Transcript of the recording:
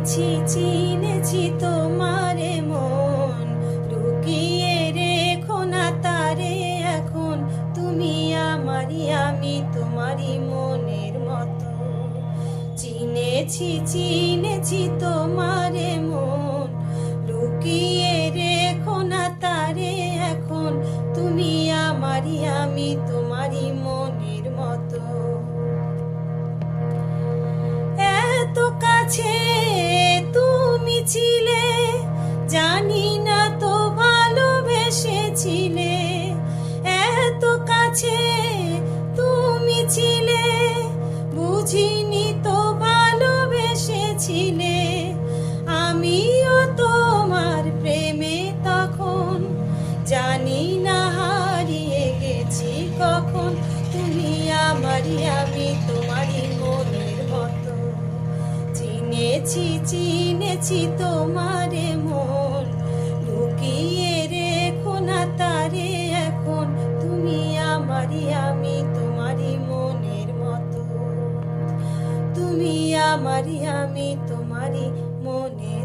চিনেছি তোমারে মন, লুকিয়ে রেখো না তারে এখন। তুমি আমারই, আমি তোমারই মনের মতো। চিনেছি তোমারে মন, লুকিয়ে রেখো না তারে এখন। তুমি আমারই, আমি তোমারই মনের মতো। এত কাছে তুমি ছিলে, জানি না তো ভালোবেসেছিলে। এত কাছে তুমি ছিলে, বুঝিনি তো ভালোবেসেছিলে। আমিও তোমার প্রেমে তখন, জানি না হারিয়ে গেছি কখন। তুমি আমারই, আমি তোমারই মনের মতো। চিনেছি তোমারে মন, লুকিয়ে রেখো না তারে এখন। তুমি আমারই, আমি তোমারই মনের মতো। তুমি আমারই, আমি তোমারই মনের